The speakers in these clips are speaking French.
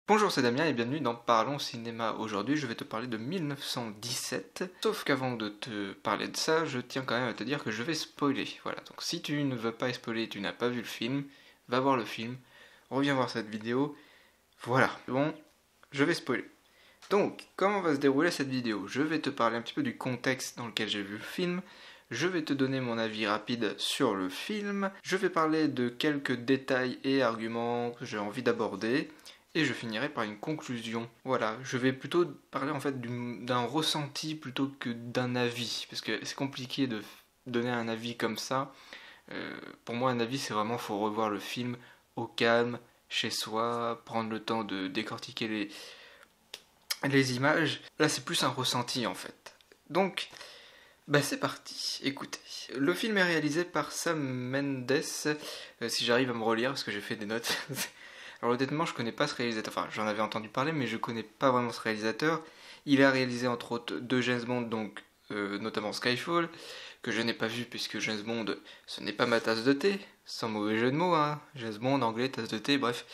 Bonjour, c'est Damien et bienvenue dans Parlons Cinéma. Aujourd'hui, je vais te parler de 1917. Sauf qu'avant de te parler de ça, je tiens quand même à te dire que je vais spoiler. Voilà, donc si tu ne veux pas spoiler, tu n'as pas vu le film, va voir le film, reviens voir cette vidéo. Voilà, bon, je vais spoiler. Donc, comment va se dérouler cette vidéo? Je vais te parler un petit peu du contexte dans lequel j'ai vu le film. Je vais te donner mon avis rapide sur le film. Je vais parler de quelques détails et arguments que j'ai envie d'aborder. Et je finirai par une conclusion. Voilà, je vais plutôt parler en fait d'un ressenti plutôt que d'un avis. Parce que c'est compliqué de donner un avis comme ça. Pour moi, un avis, c'est vraiment, faut revoir le film au calme, chez soi, prendre le temps de décortiquer les images. Là, c'est plus un ressenti en fait. Donc, bah c'est parti, écoutez. Le film est réalisé par Sam Mendes, si j'arrive à me relire parce que j'ai fait des notes. Alors honnêtement, je connais pas ce réalisateur, enfin j'en avais entendu parler, mais je connais pas vraiment ce réalisateur. Il a réalisé entre autres deux James Bond, donc notamment Skyfall, que je n'ai pas vu puisque James Bond, ce n'est pas ma tasse de thé, sans mauvais jeu de mots, hein. James Bond, anglais, tasse de thé, bref.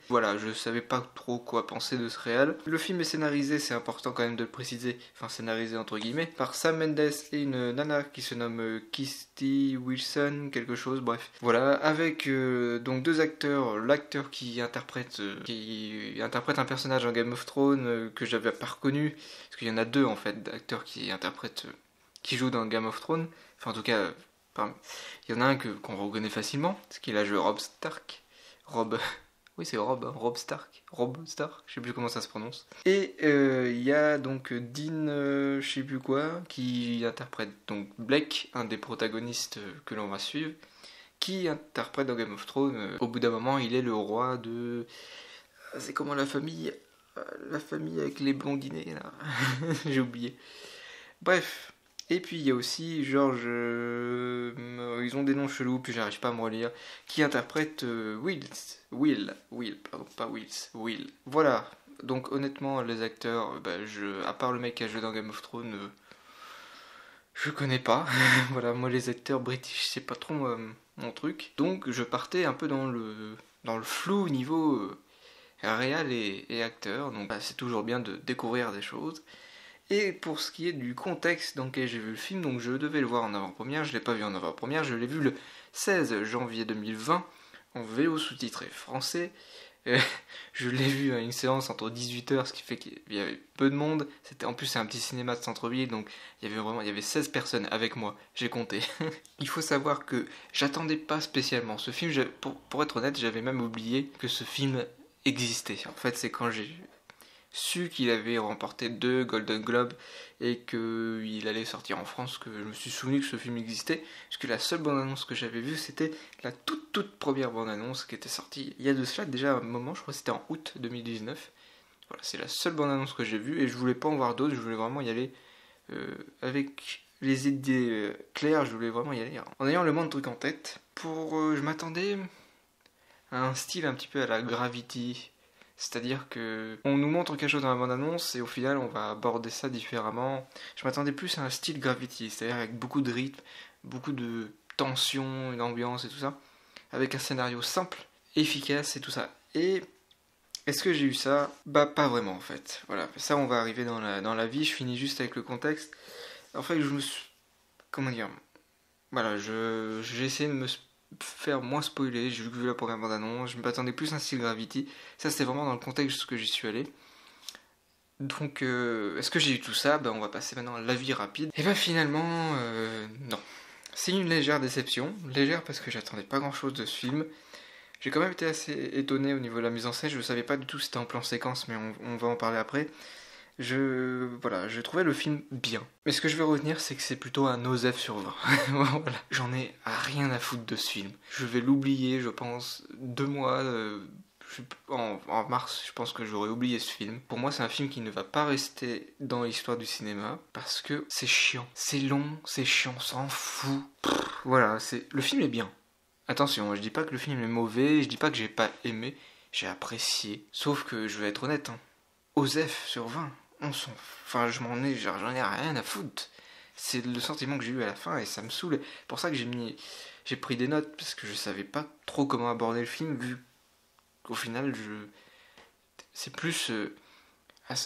Voilà, je savais pas trop quoi penser de ce réal. Le film est scénarisé, c'est important quand même de le préciser, enfin scénarisé entre guillemets, par Sam Mendes et une nana qui se nomme Kirsty Wilson, quelque chose, bref. Voilà, avec donc deux acteurs, l'acteur qui interprète un personnage en Game of Thrones que j'avais pas reconnu, parce qu'il y en a deux en fait d'acteurs qui interprètent, qui jouent dans Game of Thrones, enfin en tout cas, il y en a un qu'on reconnaît facilement, parce qu'il a joué Robb Stark. Oui, c'est Robb, hein, Robb Stark. Robb Stark, je sais plus comment ça se prononce. Et il y a donc Dean, je sais plus quoi, qui interprète donc Blake, un des protagonistes que l'on va suivre, qui interprète dans Game of Thrones. Au bout d'un moment, il est le roi de. C'est comment la famille? La famille avec les blondinés, là. J'ai oublié. Bref. Et puis il y a aussi George, ils ont des noms chelous, puis j'arrive pas à me relire, qui interprète Will, pardon, pas Wills, Will. Voilà, donc honnêtement, les acteurs, à part le mec qui a joué dans Game of Thrones, je connais pas. Voilà, moi les acteurs british, c'est pas trop mon truc. Donc je partais un peu dans le flou niveau réal et acteur, donc c'est toujours bien de découvrir des choses. Et pour ce qui est du contexte dans lequel j'ai vu le film, donc je devais le voir en avant-première, je ne l'ai pas vu en avant-première, je l'ai vu le 16 janvier 2020 en VO sous-titré français. Je l'ai vu à une séance entre 18h, ce qui fait qu'il y avait peu de monde. En plus c'est un petit cinéma de centre-ville, donc il y avait 16 personnes avec moi, j'ai compté. Il faut savoir que j'attendais pas spécialement ce film, pour être honnête, j'avais même oublié que ce film existait. En fait, c'est quand j'ai su qu'il avait remporté 2 Golden Globes et qu'il allait sortir en France que je me suis souvenu que ce film existait, parce que la seule bande-annonce que j'avais vue, c'était la toute première bande-annonce qui était sortie il y a de cela déjà un moment, je crois que c'était en août 2019. Voilà, c'est la seule bande-annonce que j'ai vue et je voulais pas en voir d'autres, je voulais vraiment y aller avec les idées claires, je voulais vraiment y aller en ayant le moins de trucs en tête. Je m'attendais à un style un petit peu à la Gravity. C'est-à-dire que on nous montre quelque chose dans la bande-annonce et au final on va aborder ça différemment. Je m'attendais plus à un style Gravity, c'est-à-dire avec beaucoup de rythme, beaucoup de tension, une ambiance et tout ça, avec un scénario simple, efficace et tout ça. Et est-ce que j'ai eu ça? Bah pas vraiment en fait. Voilà, ça on va arriver dans la vie, je finis juste avec le contexte. En fait je me suis... Comment dire? Voilà, j'ai essayé de me faire moins spoiler, j'ai vu la première bande-annonce, je m'attendais plus à un style Gravity, ça c'était vraiment dans le contexte que j'y suis allé. Donc est-ce que j'ai eu tout ça? On va passer maintenant à l'avis rapide. Et finalement, non. C'est une légère déception, légère parce que j'attendais pas grand chose de ce film. J'ai quand même été assez étonné au niveau de la mise en scène, je savais pas du tout si c'était en plan séquence, mais on va en parler après. Je trouvais le film bien. Mais ce que je vais retenir, c'est que c'est plutôt un OSEF sur 20. Voilà. J'en ai rien à foutre de ce film. Je vais l'oublier, je pense, 2 mois. En mars, je pense que j'aurais oublié ce film. Pour moi, c'est un film qui ne va pas rester dans l'histoire du cinéma parce que c'est chiant. C'est long, c'est chiant, on s'en fout. Voilà, le film est bien. Attention, je dis pas que le film est mauvais, je dis pas que j'ai pas aimé, j'ai apprécié. Sauf que je vais être honnête, hein. OSEF sur 20. Enfin, j'en ai rien à foutre. C'est le sentiment que j'ai eu à la fin et ça me saoule. C'est pour ça que j'ai pris des notes parce que je savais pas trop comment aborder le film vu qu'au final C'est plus...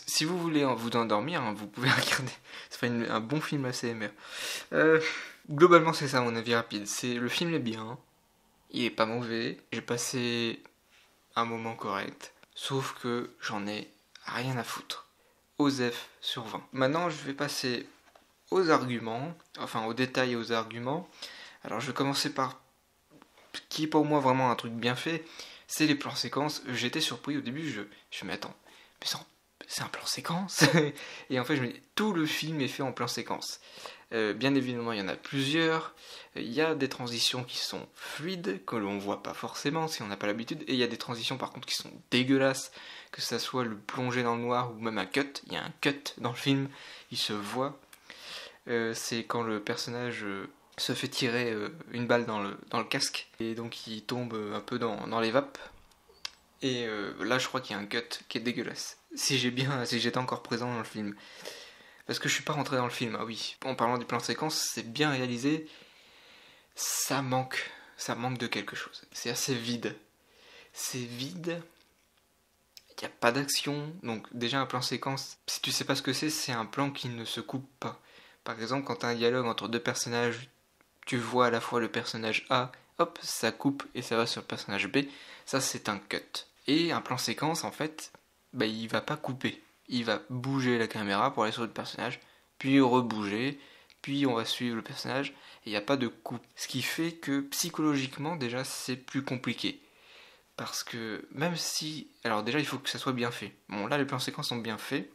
si vous voulez vous endormir, hein, vous pouvez regarder. C'est un bon film ASMR. Globalement, c'est ça mon avis rapide. Le film est bien, il est pas mauvais. J'ai passé un moment correct. Sauf que j'en ai rien à foutre. OSEF sur 20. Maintenant, je vais passer aux arguments, enfin aux détails et aux arguments. Alors, je vais commencer par qui est pour moi vraiment un truc bien fait, c'est les plans séquences. J'étais surpris au début, je me attends, mais c'est un plan séquence. Et en fait, je me dis, tout le film est fait en plan séquence. Bien évidemment, il y en a plusieurs. Il y a des transitions qui sont fluides, que l'on voit pas forcément si on n'a pas l'habitude. Et il y a des transitions par contre qui sont dégueulasses, que ça soit le plongé dans le noir ou même un cut. Il y a un cut dans le film, il se voit. C'est quand le personnage se fait tirer une balle dans le casque. Et donc il tombe un peu dans les vapes. Et là, je crois qu'il y a un cut qui est dégueulasse. Si j'étais encore présent dans le film. Parce que je suis pas rentré dans le film, ah oui. En parlant du plan séquence, c'est bien réalisé. Ça manque de quelque chose. C'est assez vide. C'est vide. Il n'y a pas d'action. Donc déjà un plan séquence, si tu sais pas ce que c'est un plan qui ne se coupe pas. Par exemple, quand tu as un dialogue entre deux personnages, tu vois à la fois le personnage A, hop, ça coupe et ça va sur le personnage B. Ça, c'est un cut. Et un plan séquence, en fait, il va pas couper. Il va bouger la caméra pour aller sur le personnage, puis rebouger, puis on va suivre le personnage, et il n'y a pas de coupe. Ce qui fait que psychologiquement, déjà, c'est plus compliqué. Parce que même si... Alors déjà, il faut que ça soit bien fait. Bon, là, les plans séquences sont bien faits,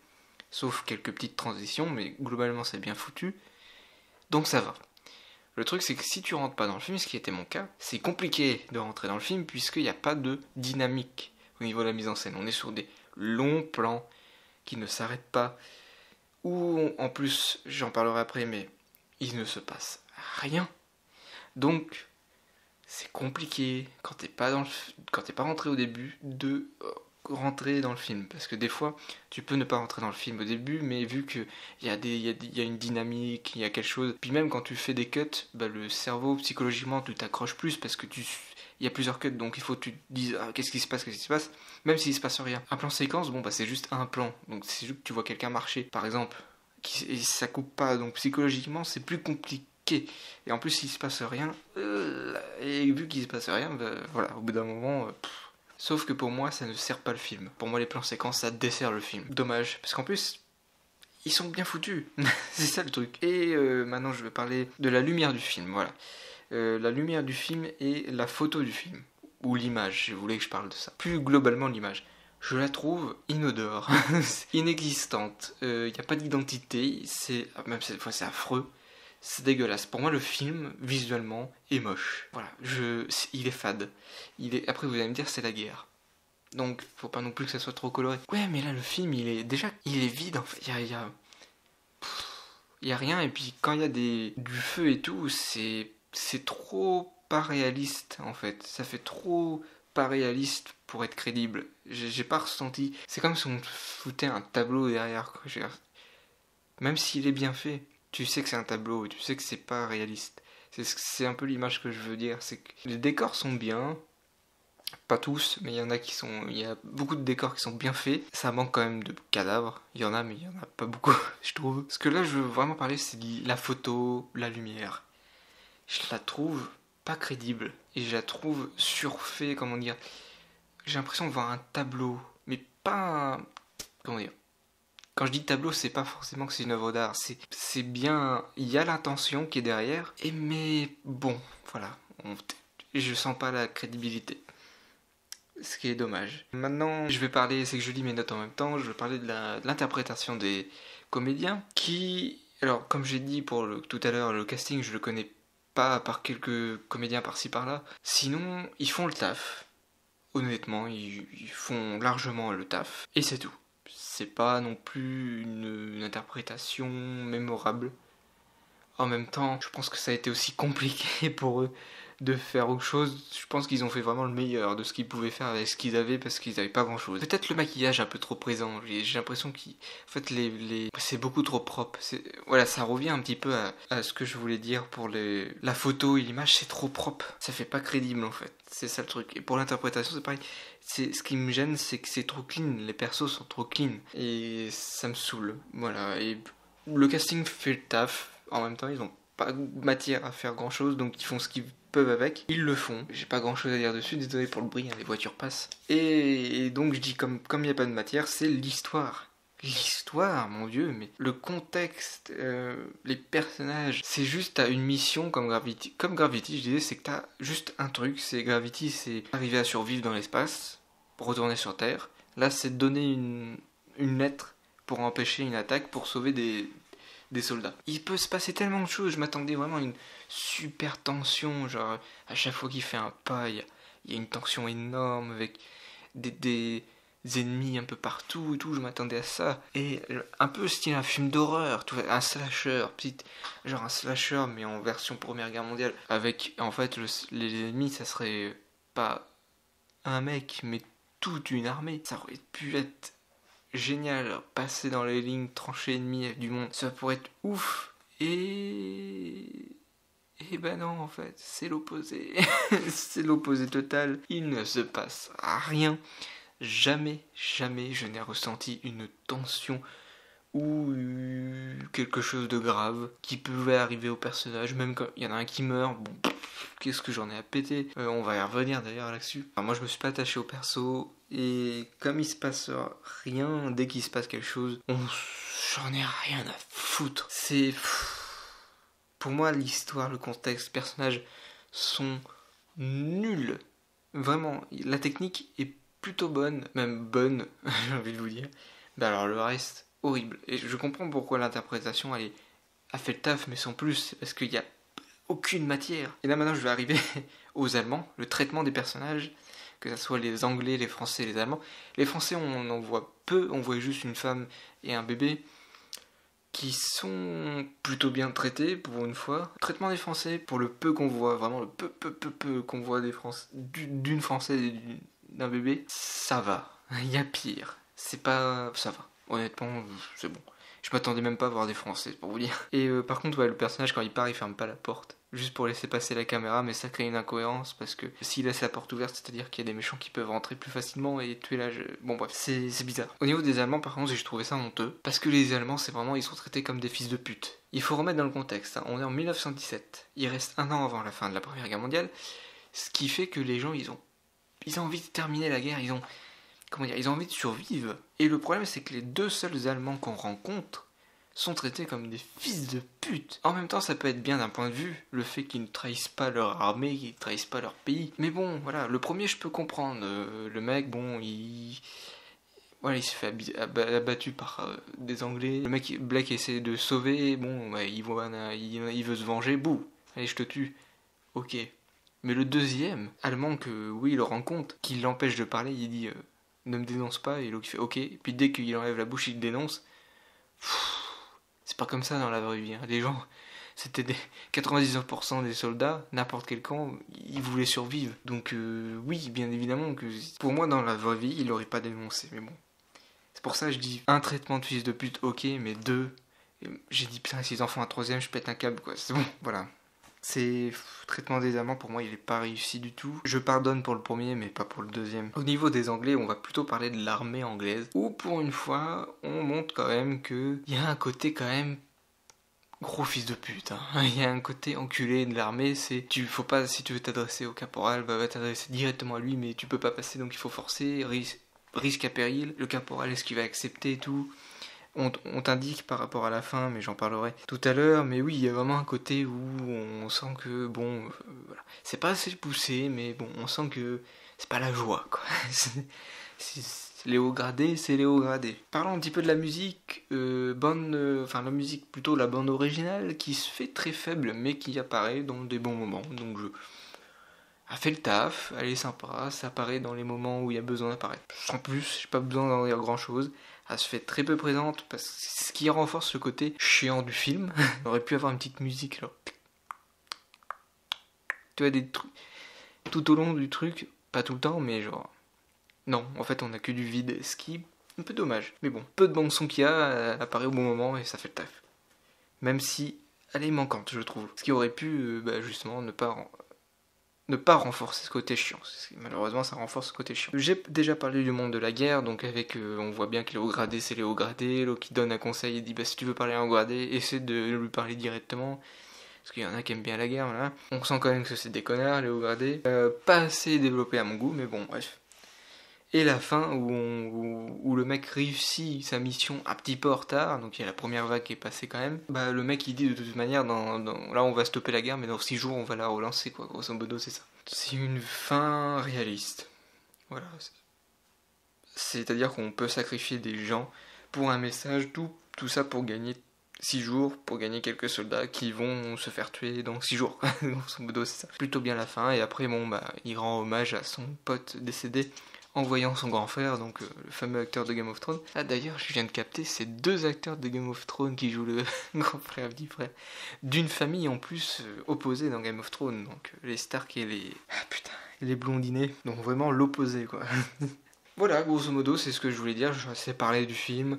sauf quelques petites transitions, mais globalement, c'est bien foutu. Donc ça va. Le truc, c'est que si tu rentres pas dans le film, ce qui était mon cas, c'est compliqué de rentrer dans le film, puisqu'il n'y a pas de dynamique au niveau de la mise en scène. On est sur des longs plans qui ne s'arrêtent pas, ou en plus, j'en parlerai après, mais il ne se passe rien. Donc, c'est compliqué quand t'es pas rentré au début de rentrer dans le film, parce que des fois, tu peux ne pas rentrer dans le film au début, mais vu que il y a une dynamique, il y a quelque chose, puis même quand tu fais des cuts, le cerveau psychologiquement tu t'accroches plus parce que il y a plusieurs cuts, donc il faut que tu te dises qu'est-ce qui se passe, même s'il se passe rien. Un plan séquence, c'est juste un plan, donc c'est juste que tu vois quelqu'un marcher, par exemple, et ça coupe pas, donc psychologiquement c'est plus compliqué. Et en plus s'il se passe rien, et vu qu'il se passe rien, voilà, au bout d'un moment... Sauf que pour moi, ça ne sert pas le film. Pour moi, les plans séquences, ça dessert le film. Dommage, parce qu'en plus, ils sont bien foutus. C'est ça le truc. Et maintenant, je vais parler de la lumière du film, voilà. La lumière du film et la photo du film. Ou l'image, je voulais que je parle de ça. Plus globalement, l'image. Je la trouve inodore, inexistante. Il n'y a pas d'identité, même cette fois, c'est affreux. C'est dégueulasse. Pour moi, le film, visuellement, est moche. Voilà, il est fade. Après, vous allez me dire, c'est la guerre. Donc, faut pas non plus que ça soit trop coloré. Ouais, mais là, le film, il est vide, en fait. Il y a rien, et puis quand il y a du feu et tout, c'est trop pas réaliste, en fait. Ça fait trop pas réaliste pour être crédible. J'ai pas ressenti... C'est comme si on foutait un tableau derrière, quoi. Même s'il est bien fait, tu sais que c'est un tableau et tu sais que c'est pas réaliste. C'est un peu l'image que je veux dire. C'est que les décors sont bien, pas tous, mais il y a beaucoup de décors qui sont bien faits. Ça manque quand même de cadavres. Il y en a, mais il y en a pas beaucoup, je trouve. Ce que là, je veux vraiment parler, c'est de la photo, la lumière. Je la trouve pas crédible et je la trouve surfait. Comment dire ? J'ai l'impression de voir un tableau, mais pas un... Comment dire ? Quand je dis tableau, c'est pas forcément que c'est une œuvre d'art, c'est bien, il y a l'intention qui est derrière, mais bon, voilà, je sens pas la crédibilité, ce qui est dommage. Maintenant, c'est que je lis mes notes en même temps, je vais parler de l'interprétation des comédiens, alors comme j'ai dit tout à l'heure, le casting, je le connais pas, à part quelques comédiens par-ci par-là, sinon, ils font le taf, honnêtement, ils font largement le taf, et c'est tout. C'est pas non plus une interprétation mémorable. En même temps, je pense que ça a été aussi compliqué pour eux de faire autre chose. Je pense qu'ils ont fait vraiment le meilleur de ce qu'ils pouvaient faire avec ce qu'ils avaient parce qu'ils n'avaient pas grand chose. Peut-être le maquillage un peu trop présent. J'ai l'impression c'est beaucoup trop propre. Voilà, ça revient un petit peu à ce que je voulais dire pour la photo et l'image. C'est trop propre. Ça fait pas crédible en fait. C'est ça le truc. Et pour l'interprétation, c'est pareil. Ce qui me gêne, c'est que c'est trop clean. Les persos sont trop clean. Et ça me saoule. Voilà. Et le casting fait le taf. En même temps, ils ont pas matière à faire grand chose, donc ils font ce qu'ils peuvent avec. Ils le font. J'ai pas grand chose à dire dessus. Désolé pour le bruit, hein, les voitures passent. Et donc, je dis, comme il n'y a pas de matière, c'est l'histoire. L'histoire, mon Dieu, mais le contexte, les personnages, c'est juste t'as une mission comme Gravity. Comme Gravity, je disais, c'est que t'as juste un truc, c'est Gravity, c'est arriver à survivre dans l'espace, retourner sur Terre. Là, c'est de donner une lettre pour empêcher une attaque, pour sauver des soldats. Il peut se passer tellement de choses, je m'attendais vraiment à une super tension, genre à chaque fois qu'il fait un pas, il y a une tension énorme avec des ennemis un peu partout et tout, je m'attendais à ça. Et un peu style un film d'horreur, un slasher, genre un slasher mais en version Première Guerre mondiale. Avec en fait les ennemis, ça serait pas un mec mais toute une armée. Ça aurait pu être génial, passer dans les lignes tranchées ennemies du monde. Ça pourrait être ouf. Et ben non, en fait, c'est l'opposé. C'est l'opposé total. Il ne se passe rien. Jamais je n'ai ressenti une tension ou quelque chose de grave qui pouvait arriver au personnage, même quand il y en a un qui meurt, bon, qu'est-ce que j'en ai à péter. On va y revenir d'ailleurs là-dessus. Enfin, moi je me suis pas attaché au perso, et comme il se passe rien, dès qu'il se passe quelque chose, j'en ai rien à foutre. C'est... Pour moi, l'histoire, le contexte, les personnages sont nuls. Vraiment, la technique est plutôt bonne, même bonne, j'ai envie de vous dire. Mais alors le reste, horrible. Et je comprends pourquoi l'interprétation, a fait le taf, mais sans plus, c'est parce qu'il n'y a aucune matière. Et là maintenant, je vais arriver aux Allemands, le traitement des personnages, que ce soit les Anglais, les Français, les Allemands. Les Français, on en voit peu, on voit juste une femme et un bébé, qui sont plutôt bien traités pour une fois. Le traitement des Français, pour le peu qu'on voit, vraiment le peu qu'on voit des Français, d'une Française et d'un bébé, ça va. Il y a pire. C'est pas... ça va. Honnêtement, c'est bon. Je m'attendais même pas à voir des Français, pour vous dire. Et par contre, ouais, le personnage, quand il part, il ferme pas la porte. Juste pour laisser passer la caméra, mais ça crée une incohérence, parce que s'il laisse la porte ouverte, c'est-à-dire qu'il y a des méchants qui peuvent rentrer plus facilement et tuer la... Bon bref, c'est bizarre. Au niveau des Allemands, par contre, j'ai trouvé ça honteux, parce que les Allemands, c'est vraiment, ils sont traités comme des fils de pute. Il faut remettre dans le contexte, hein. On est en 1917. Il reste un an avant la fin de la Première Guerre mondiale, ce qui fait que les gens, ils ont envie de terminer la guerre, ils ont envie de survivre. Et le problème, c'est que les deux seuls Allemands qu'on rencontre sont traités comme des fils de pute. En même temps, ça peut être bien d'un point de vue, le fait qu'ils ne trahissent pas leur armée, qu'ils ne trahissent pas leur pays. Mais bon, voilà, le premier, je peux comprendre. Le mec, bon, il se fait abattu par des Anglais. Le mec, Black essaie de sauver, bon, bah, il veut se venger, bouh, allez, je te tue. Ok. Mais le deuxième, allemand que, oui, il le rencontre, qui l'empêche de parler, il dit ne me dénonce pas, et l'autre il fait ok. Et puis dès qu'il enlève la bouche, il le dénonce. C'est pas comme ça dans la vraie vie. Hein. Les gens, c'était 99% des soldats, n'importe quel camp, ils voulaient survivre. Donc oui, bien évidemment que pour moi dans la vraie vie, il aurait pas dénoncé. Mais bon, c'est pour ça que je dis un traitement de fils de pute, ok, mais deux, j'ai dit putain, si les enfants un troisième, je pète un câble quoi. C'est bon, voilà. C'est traitement des amants, pour moi il est pas réussi du tout. Je pardonne pour le premier mais pas pour le deuxième. Au niveau des Anglais, on va plutôt parler de l'armée anglaise, où pour une fois on montre quand même que il y a un côté quand même gros fils de pute. Hein. Il y a un côté enculé de l'armée, c'est faut pas, si tu veux t'adresser au caporal, va t'adresser directement à lui, mais tu peux pas passer donc il faut forcer, risque à péril. Le caporal est-ce qu'il va accepter et tout. On t'indique par rapport à la fin, mais j'en parlerai tout à l'heure. Mais oui, il y a vraiment un côté où on sent que, bon, voilà. C'est pas assez poussé, mais bon, on sent que c'est pas la joie, quoi. C'est les hauts gradés, c'est les hauts gradés. Parlons un petit peu de la musique, la musique, plutôt la bande originale, qui se fait très faible, mais qui apparaît dans des bons moments. Donc a fait le taf, elle est sympa, ça apparaît dans les moments où il y a besoin d'apparaître. Sans plus, j'ai pas besoin d'en dire grand chose. Elle se fait très peu présente, parce que c'est ce qui renforce le côté chiant du film. On aurait pu avoir une petite musique là. Tu vois, des trucs tout au long du truc, pas tout le temps, mais genre... Non, en fait on a que du vide, ce qui est un peu dommage. Mais bon, peu de bande son qu'il y a, elle apparaît au bon moment et ça fait le taf. Même si elle est manquante, je trouve. Ce qui aurait pu, justement, ne pas ne pas renforcer ce côté chiant. Malheureusement, ça renforce ce côté chiant. J'ai déjà parlé du monde de la guerre, donc avec, on voit bien que les hauts gradés, c'est les hauts gradés. L'eau qui donne un conseil, il dit, bah si tu veux parler à un haut gradé, essaie de lui parler directement. Parce qu'il y en a qui aiment bien la guerre, voilà. On sent quand même que c'est des connards, les hauts gradés. Pas assez développé à mon goût, mais bon, bref. Et la fin où le mec réussit sa mission un petit peu en retard, donc il y a la première vague qui est passée quand même, bah le mec il dit de toute manière, là on va stopper la guerre, mais dans 6 jours on va la relancer, quoi, grosso modo c'est ça. C'est une fin réaliste. Voilà. C'est-à-dire qu'on peut sacrifier des gens pour un message, tout ça pour gagner 6 jours, pour gagner quelques soldats qui vont se faire tuer dans 6 jours. Grosso modo c'est ça. Plutôt bien la fin, et après bon bah il rend hommage à son pote décédé en voyant son grand frère, donc le fameux acteur de Game of Thrones. Ah d'ailleurs, je viens de capter, c'est 2 acteurs de Game of Thrones qui jouent le grand frère, petit frère, d'une famille en plus opposée dans Game of Thrones, donc les Stark et les... Ah putain, les blondinés, donc vraiment l'opposé quoi. Voilà, grosso modo, c'est ce que je voulais dire, je vais assez parler du film.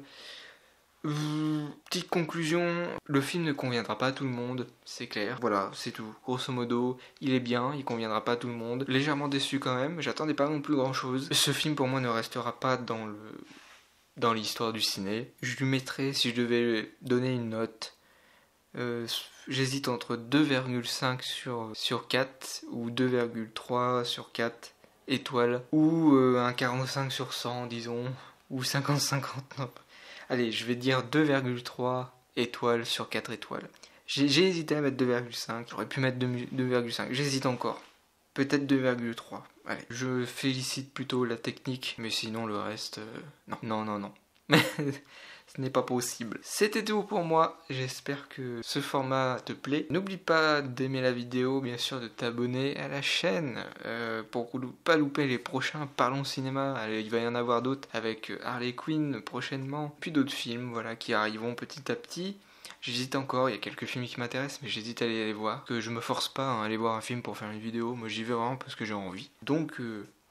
Petite conclusion, le film ne conviendra pas à tout le monde, c'est clair. Voilà, c'est tout. Grosso modo, il est bien, il conviendra pas à tout le monde. Légèrement déçu quand même, j'attendais pas non plus grand chose. Ce film pour moi ne restera pas dans l'histoire du ciné. Je lui mettrais, si je devais donner une note, j'hésite entre 2,5 sur 4 ou 2,3 sur 4 étoiles, ou un 45 sur 100 disons, ou 50-50, non. Allez, je vais dire 2,3 étoiles sur 4 étoiles. J'ai hésité à mettre 2,5, j'aurais pu mettre 2,5, j'hésite encore. Peut-être 2,3. Allez, je félicite plutôt la technique, mais sinon le reste... non. Ce n'est pas possible. C'était tout pour moi, j'espère que ce format te plaît. N'oublie pas d'aimer la vidéo, bien sûr de t'abonner à la chaîne pour ne pas louper les prochains Parlons Cinéma. Allez, il va y en avoir d'autres avec Harley Quinn prochainement, puis d'autres films voilà, qui arriveront petit à petit. J'hésite encore, il y a quelques films qui m'intéressent, mais j'hésite à aller les voir. Que je me force pas à aller voir un film pour faire une vidéo, moi j'y vais vraiment parce que j'ai envie. Donc...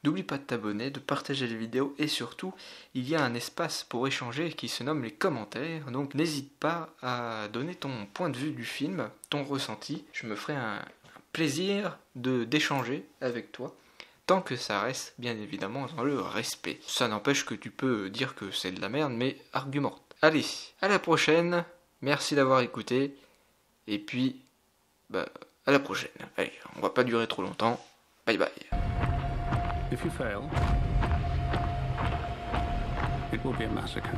n'oublie pas de t'abonner, de partager les vidéos et surtout, il y a un espace pour échanger qui se nomme les commentaires. Donc n'hésite pas à donner ton point de vue du film, ton ressenti. Je me ferai un plaisir d'échanger avec toi, tant que ça reste bien évidemment dans le respect. Ça n'empêche que tu peux dire que c'est de la merde, mais argumente. Allez, à la prochaine, merci d'avoir écouté, et puis, à la prochaine. Allez, on va pas durer trop longtemps. Bye bye. If you fail, it will be a massacre.